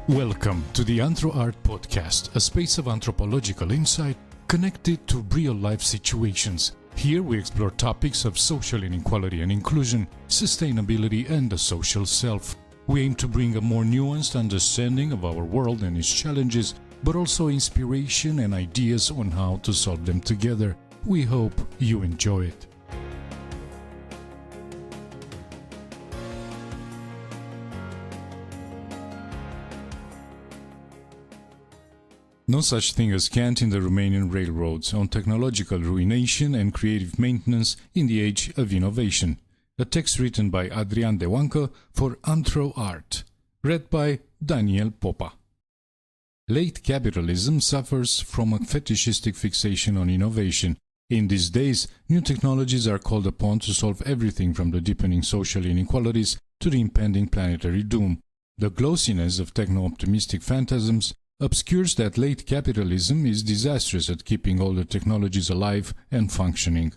Welcome to the Anthro Art Podcast, a space of anthropological insight connected to real-life situations. Here we explore topics of social inequality and inclusion, sustainability and the social self. We aim to bring a more nuanced understanding of our world and its challenges, but also inspiration and ideas on how to solve them together. We hope you enjoy it. No such thing as cant in the Romanian railroads on technological ruination and creative maintenance in the age of innovation. A text written by Adrian Deoancă for Anthro Art. Read by Daniel Popa. Late capitalism suffers from a fetishistic fixation on innovation. In these days, new technologies are called upon to solve everything from the deepening social inequalities to the impending planetary doom. The glossiness of techno-optimistic phantasms obscures that late capitalism is disastrous at keeping older technologies alive and functioning.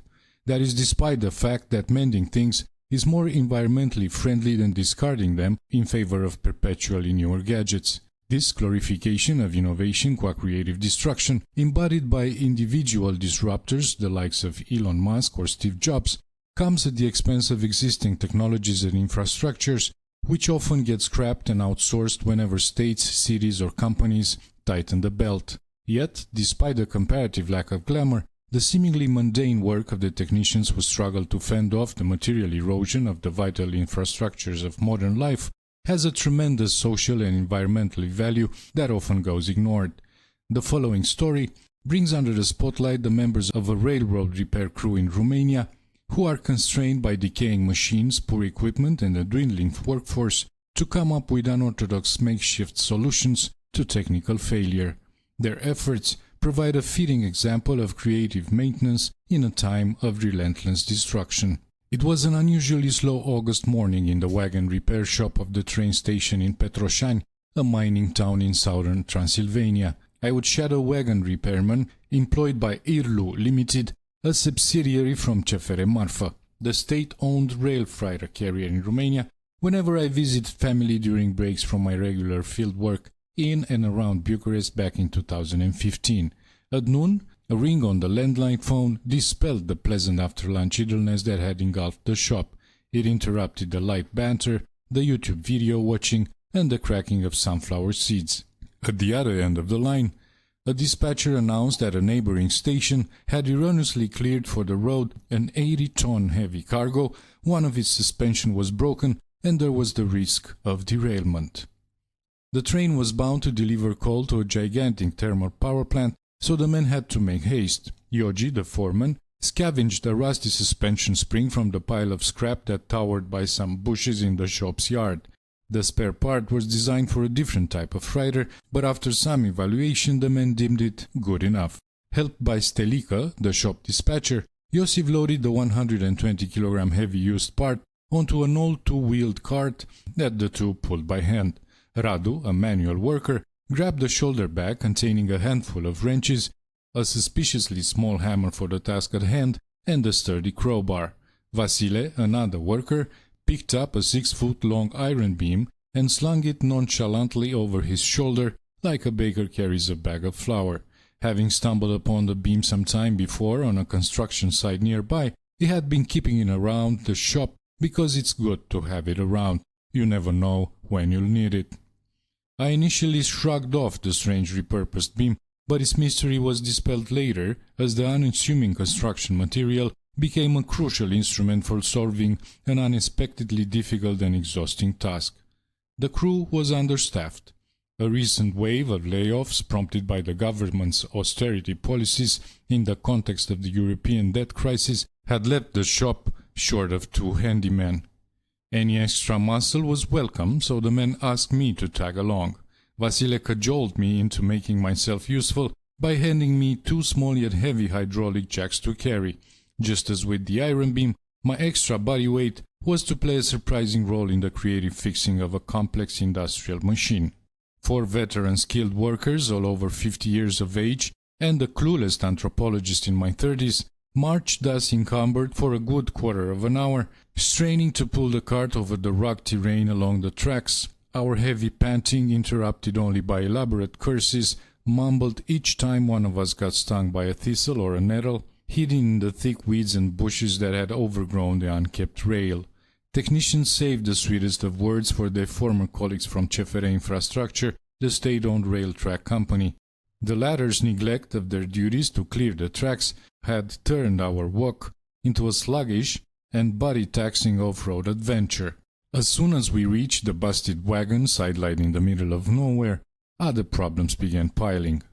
That is despite the fact that mending things is more environmentally friendly than discarding them in favor of perpetually newer gadgets. This glorification of innovation qua creative destruction, embodied by individual disruptors the likes of Elon Musk or Steve Jobs, comes at the expense of existing technologies and infrastructures, which often get scrapped and outsourced whenever states, cities or companies tighten the belt. Yet, despite the comparative lack of glamour, the seemingly mundane work of the technicians who struggle to fend off the material erosion of the vital infrastructures of modern life has a tremendous social and environmental value that often goes ignored. The following story brings under the spotlight the members of a railroad repair crew in Romania who are constrained by decaying machines, poor equipment and a dwindling workforce to come up with unorthodox makeshift solutions to technical failure. Their efforts provide a fitting example of creative maintenance in a time of relentless destruction. It was an unusually slow August morning in the wagon repair shop of the train station in Petroșani, a mining town in southern Transylvania. I would shadow wagon repairman employed by Irlu Limited, a subsidiary from CFR Marfa, the state-owned rail freighter carrier in Romania, whenever I visit family during breaks from my regular field work in and around Bucharest back in 2015. At noon, a ring on the landline phone dispelled the pleasant after-lunch idleness that had engulfed the shop. It interrupted the light banter, the YouTube video watching, and the cracking of sunflower seeds. At the other end of the line, a dispatcher announced that a neighboring station had erroneously cleared for the road an 80-ton heavy cargo, one of its suspension was broken, and there was the risk of derailment. The train was bound to deliver coal to a gigantic thermal power plant, so the men had to make haste. Yogi, the foreman, scavenged a rusty suspension spring from the pile of scrap that towered by some bushes in the shop's yard. The spare part was designed for a different type of freighter, but after some evaluation the men deemed it good enough. Helped by Stelica, the shop dispatcher, Iosif loaded the 120-kilogram heavy used part onto an old two-wheeled cart that the two pulled by hand. Radu, a manual worker, grabbed a shoulder bag containing a handful of wrenches, a suspiciously small hammer for the task at hand, and a sturdy crowbar. Vasile, another worker, picked up a 6-foot-long iron beam and slung it nonchalantly over his shoulder like a baker carries a bag of flour. Having stumbled upon the beam some time before on a construction site nearby, he had been keeping it around the shop because it's good to have it around. You never know when you'll need it. I initially shrugged off the strange repurposed beam, but its mystery was dispelled later as the unassuming construction material became a crucial instrument for solving an unexpectedly difficult and exhausting task. The crew was understaffed. A recent wave of layoffs prompted by the government's austerity policies in the context of the European debt crisis had left the shop short of 2 handymen. Any extra muscle was welcome, so the men asked me to tag along. Vasile cajoled me into making myself useful by handing me 2 small yet heavy hydraulic jacks to carry. Just as with the iron beam, my extra body weight was to play a surprising role in the creative fixing of a complex industrial machine. 4 veteran skilled workers, all over 50 years of age, and a clueless anthropologist in my 30s, marched thus encumbered for a good quarter of an hour, straining to pull the cart over the rugged terrain along the tracks, Our heavy panting, interrupted only by elaborate curses, mumbled each time one of us got stung by a thistle or a nettle, hidden in the thick weeds and bushes that had overgrown the unkept rail. Technicians saved the sweetest of words for their former colleagues from CFR Infrastructure, the state-owned rail track company. The latter's neglect of their duties to clear the tracks had turned our walk into a sluggish and body-taxing off-road adventure. As soon as we reached the busted wagon sidelined in the middle of nowhere, other problems began piling.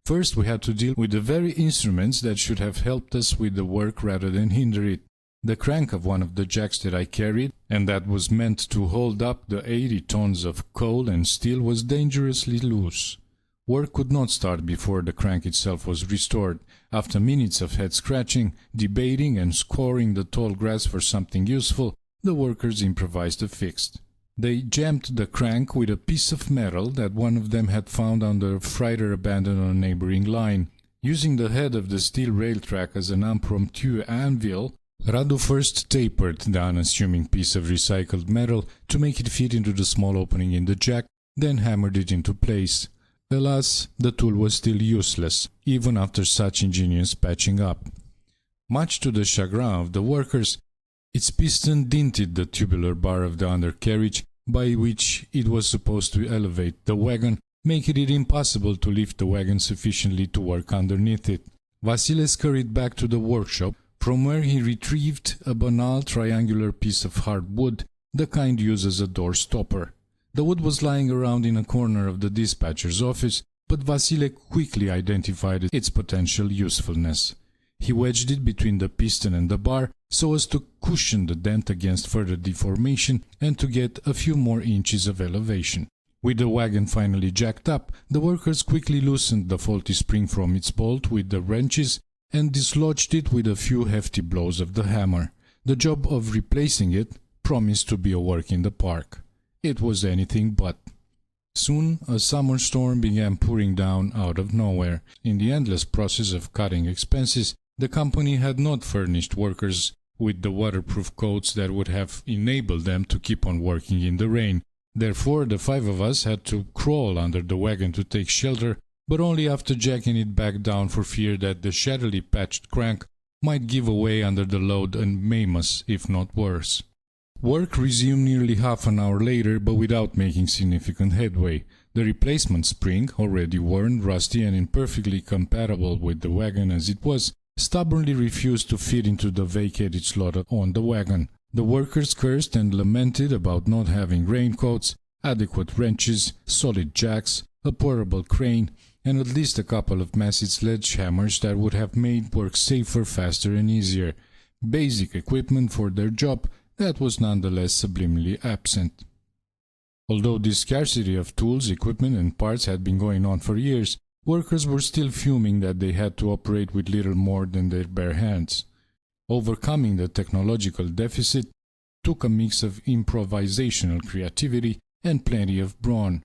First, we had to deal with the very instruments that should have helped us with the work rather than hinder it. The crank of one of the jacks that I carried, and that was meant to hold up the 80 tons of coal and steel, was dangerously loose. Work could not start before the crank itself was restored. After minutes of head-scratching, debating, and scouring the tall grass for something useful, the workers improvised a fix. They jammed the crank with a piece of metal that one of them had found under a freighter abandoned on a neighboring line. Using the head of the steel rail track as an impromptu anvil, Radu first tapered the unassuming piece of recycled metal to make it fit into the small opening in the jack, then hammered it into place. Alas, the tool was still useless, even after such ingenious patching up. Much to the chagrin of the workers, its piston dinted the tubular bar of the undercarriage by which it was supposed to elevate the wagon, making it impossible to lift the wagon sufficiently to work underneath it. Vasile scurried back to the workshop, from where he retrieved a banal triangular piece of hard wood, the kind used as a door stopper. The wood was lying around in a corner of the dispatcher's office, but Vasile quickly identified its potential usefulness. He wedged it between the piston and the bar so as to cushion the dent against further deformation and to get a few more inches of elevation. With the wagon finally jacked up, the workers quickly loosened the faulty spring from its bolt with the wrenches and dislodged it with a few hefty blows of the hammer. The job of replacing it promised to be a work in the park. It was anything but. Soon a summer storm began pouring down out of nowhere. In the endless process of cutting expenses, the company had not furnished workers with the waterproof coats that would have enabled them to keep on working in the rain. Therefore, the 5 of us had to crawl under the wagon to take shelter, but only after jacking it back down for fear that the shattily patched crank might give away under the load and maim us, if not worse. Work resumed nearly half an hour later, but without making significant headway. The replacement spring, already worn, rusty, and imperfectly compatible with the wagon as it was, stubbornly refused to fit into the vacated slot on the wagon. The workers cursed and lamented about not having raincoats, adequate wrenches, solid jacks, a portable crane, and at least a couple of massive sledgehammers that would have made work safer, faster, and easier. Basic equipment for their job that was nonetheless subliminally absent. Although this scarcity of tools, equipment, and parts had been going on for years, workers were still fuming that they had to operate with little more than their bare hands. Overcoming the technological deficit took a mix of improvisational creativity and plenty of brawn.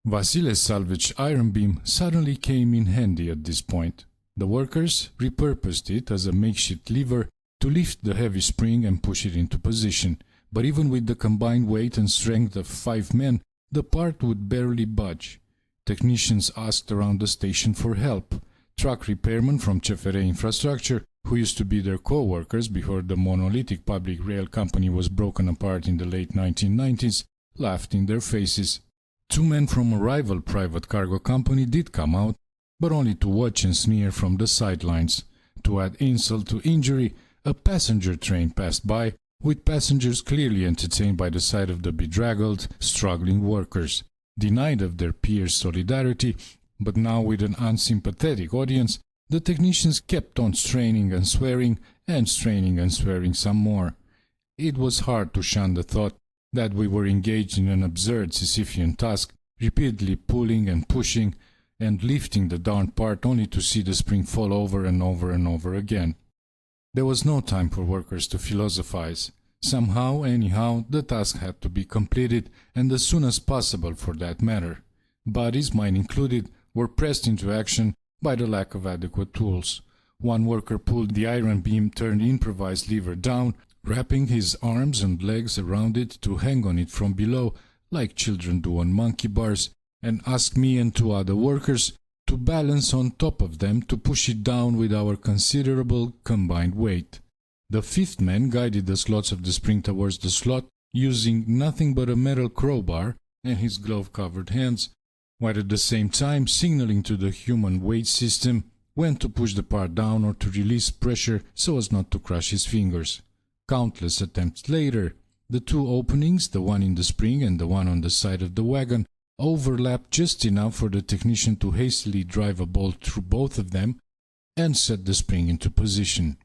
Vasile's salvaged iron beam suddenly came in handy at this point. The workers repurposed it as a makeshift lever to lift the heavy spring and push it into position, but even with the combined weight and strength of 5 men, the part would barely budge. Technicians asked around the station for help. Truck repairmen from CFR Infrastructure, who used to be their co-workers before the monolithic public rail company was broken apart in the late 1990s, laughed in their faces. 2 men from a rival private cargo company did come out, but only to watch and sneer from the sidelines. To add insult to injury, a passenger train passed by, with passengers clearly entertained by the sight of the bedraggled, struggling workers. Denied of their peers' solidarity, but now with an unsympathetic audience, the technicians kept on straining and swearing some more. It was hard to shun the thought that we were engaged in an absurd Sisyphean task, repeatedly pulling and pushing and lifting the darned part only to see the spring fall over and over and over again. There was no time for workers to philosophize. Somehow, anyhow, the task had to be completed, and as soon as possible for that matter. Bodies, mine included, were pressed into action by the lack of adequate tools. One worker pulled the iron beam turned improvised lever down, wrapping his arms and legs around it to hang on it from below, like children do on monkey bars, and asked me and two other workers to balance on top of them to push it down with our considerable combined weight. The fifth man guided the slots of the spring towards the slot using nothing but a metal crowbar and his glove-covered hands, while at the same time signaling to the human weight system when to push the part down or to release pressure so as not to crush his fingers. Countless attempts later, the two openings, the one in the spring and the one on the side of the wagon, overlapped just enough for the technician to hastily drive a bolt through both of them and set the spring into position.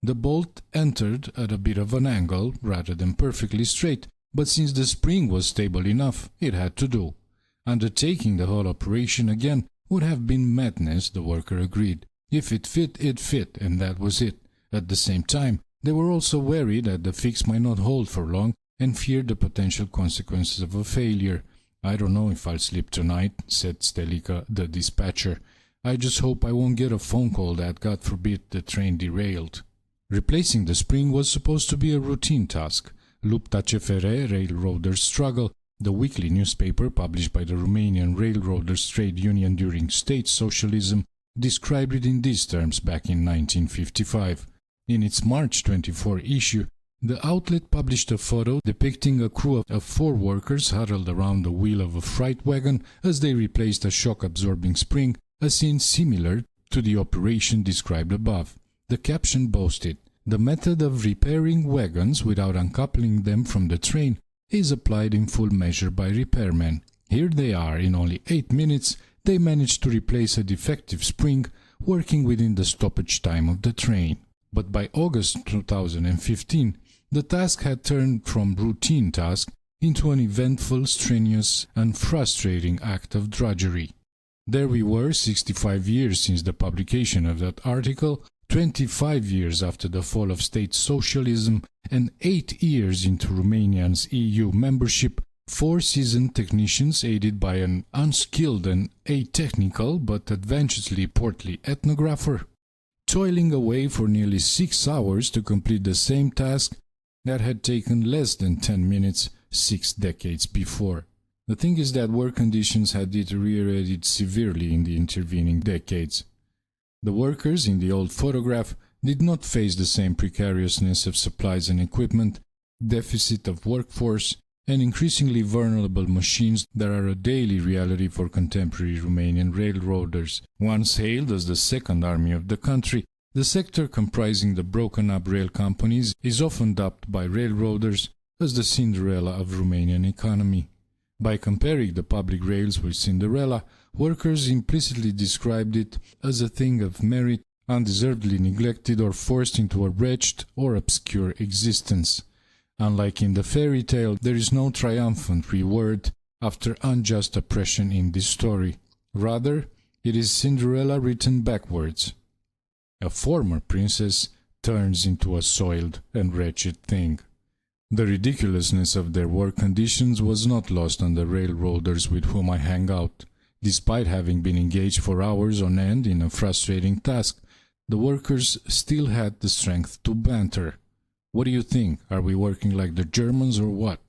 The bolt entered at a bit of an angle rather than perfectly straight, but since the spring was stable enough, it had to do. Undertaking the whole operation again would have been madness, the worker agreed. If it fit, and that was it. At the same time, they were also worried that the fix might not hold for long and feared the potential consequences of a failure. "I don't know if I'll sleep tonight," said Stelica, the dispatcher. "I just hope I won't get a phone call that, God forbid, the train derailed." Replacing the spring was supposed to be a routine task. Lupta CFR, Railroaders Struggle, the weekly newspaper published by the Romanian Railroaders Trade Union during state socialism, described it in these terms back in 1955. In its March 24 issue, the outlet published a photo depicting a crew of 4 workers huddled around the wheel of a freight wagon as they replaced a shock-absorbing spring, a scene similar to the operation described above. The caption boasted, "The method of repairing wagons without uncoupling them from the train is applied in full measure by repairmen. Here they are, in only 8 minutes, they managed to replace a defective spring, working within the stoppage time of the train." But by August 2015, the task had turned from routine task into an eventful, strenuous, and frustrating act of drudgery. There we were, 65 years since the publication of that article, 25 years after the fall of state socialism, and 8 years into Romania's EU membership, 4 seasoned technicians aided by an unskilled and atechnical but adventurously portly ethnographer, toiling away for nearly 6 hours to complete the same task that had taken less than 10 minutes 6 decades before. The thing is that work conditions had deteriorated severely in the intervening decades. The workers in the old photograph did not face the same precariousness of supplies and equipment, deficit of workforce, and increasingly vulnerable machines that are a daily reality for contemporary Romanian railroaders. Once hailed as the second army of the country, the sector comprising the broken-up rail companies is often dubbed by railroaders as the Cinderella of Romanian economy. By comparing the public rails with Cinderella, workers implicitly described it as a thing of merit, undeservedly neglected or forced into a wretched or obscure existence. Unlike in the fairy tale, there is no triumphant reward after unjust oppression in this story. Rather, it is Cinderella written backwards. A former princess turns into a soiled and wretched thing. The ridiculousness of their work conditions was not lost on the railroaders with whom I hang out. Despite having been engaged for hours on end in a frustrating task, the workers still had the strength to banter. "What do you think? Are we working like the Germans or what?"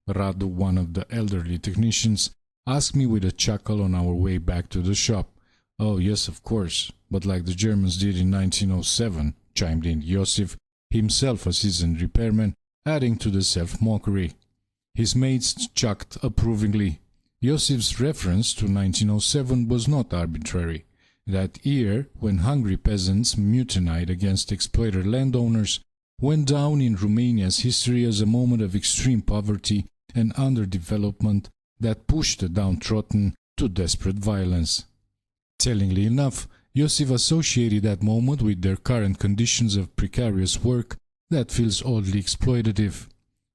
Radu, one of the elderly technicians, asked me with a chuckle on our way back to the shop. "Oh, yes, of course, but like the Germans did in 1907, chimed in Iosif, himself a seasoned repairman, adding to the self-mockery. His mates chucked approvingly. Iosif's reference to 1907 was not arbitrary. That year, when hungry peasants mutinied against exploiter landowners, went down in Romania's history as a moment of extreme poverty and underdevelopment that pushed the downtrodden to desperate violence. Tellingly enough, Iosif associated that moment with their current conditions of precarious work that feels oddly exploitative.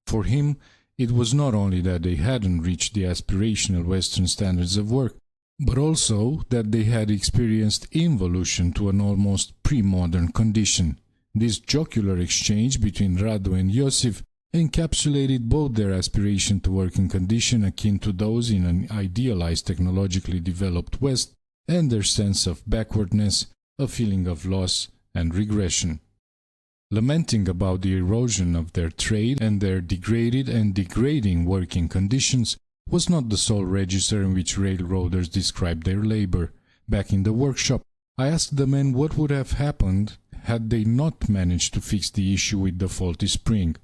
For him, it was not only that they hadn't reached the aspirational Western standards of work, but also that they had experienced involution to an almost pre-modern condition. This jocular exchange between Radu and Iosif encapsulated both their aspiration to working condition akin to those in an idealized technologically developed West and their sense of backwardness, a feeling of loss and regression. Lamenting about the erosion of their trade and their degraded and degrading working conditions, was not the sole register in which railroaders described their labor. Back in the workshop, I asked the men what would have happened had they not managed to fix the issue with the faulty spring.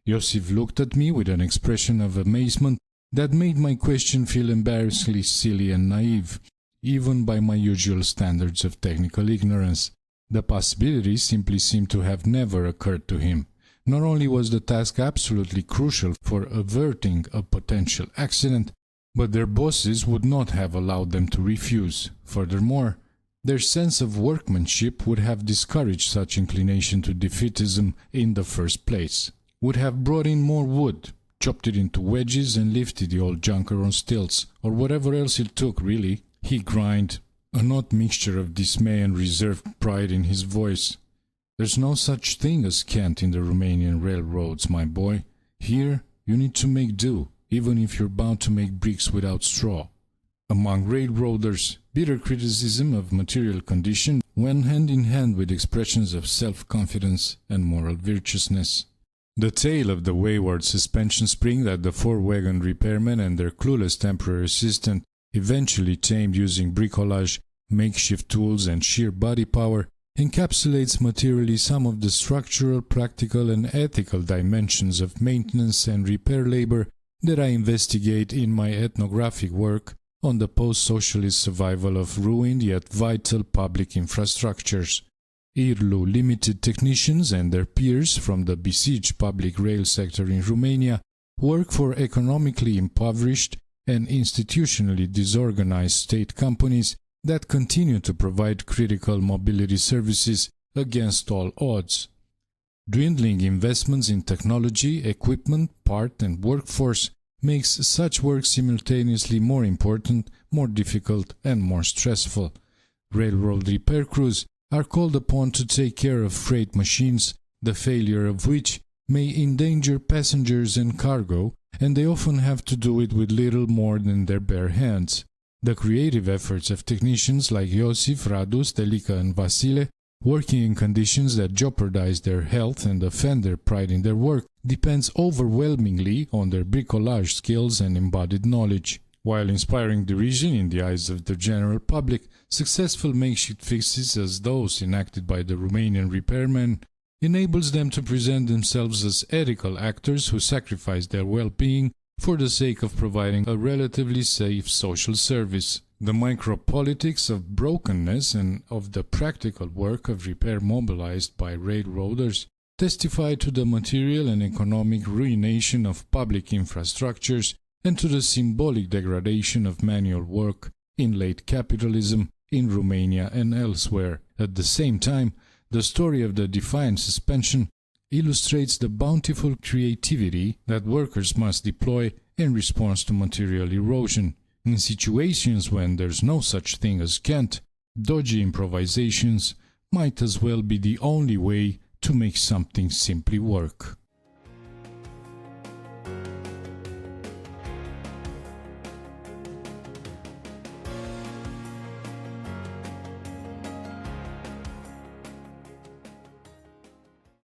Iosif looked at me with an expression of amazement that made my question feel embarrassingly silly and naive, even by my usual standards of technical ignorance. The possibility simply seemed to have never occurred to him. Not only was the task absolutely crucial for averting a potential accident, but their bosses would not have allowed them to refuse. Furthermore, their sense of workmanship would have discouraged such inclination to defeatism in the first place, would have brought in more wood, chopped it into wedges and lifted the old junker on stilts, or whatever else it took, really. He grinned, an odd mixture of dismay and reserved pride in his voice. There's no such thing as cant in the Romanian railroads, my boy. Here, you need to make do, even if you're bound to make bricks without straw. Among railroaders, bitter criticism of material condition went hand in hand with expressions of self-confidence and moral virtuousness. The tale of the wayward suspension spring that the four-wagon repairmen and their clueless temporary assistant eventually tamed using bricolage, makeshift tools, and sheer body power encapsulates materially some of the structural, practical, and ethical dimensions of maintenance and repair labor that I investigate in my ethnographic work on the post-socialist survival of ruined yet vital public infrastructures. IRLU limited technicians and their peers from the besieged public rail sector in Romania work for economically impoverished and institutionally disorganized state companies that continue to provide critical mobility services against all odds. Dwindling investments in technology, equipment, part, and workforce makes such work simultaneously more important, more difficult, and more stressful. Railroad repair crews are called upon to take care of freight machines, the failure of which may endanger passengers and cargo, and they often have to do it with little more than their bare hands. The creative efforts of technicians like Iosif, Radu, Stelica, and Vasile, working in conditions that jeopardize their health and offend their pride in their work, depends overwhelmingly on their bricolage skills and embodied knowledge. While inspiring derision in the eyes of the general public, successful makeshift fixes as those enacted by the Romanian repairmen enables them to present themselves as ethical actors who sacrifice their well-being for the sake of providing a relatively safe social service. The micropolitics of brokenness and of the practical work of repair mobilized by railroaders testify to the material and economic ruination of public infrastructures and to the symbolic degradation of manual work in late capitalism in Romania and elsewhere. At the same time, the story of the defiant suspension illustrates the bountiful creativity that workers must deploy in response to material erosion. In situations when there's no such thing as cant, dodgy improvisations might as well be the only way to make something simply work.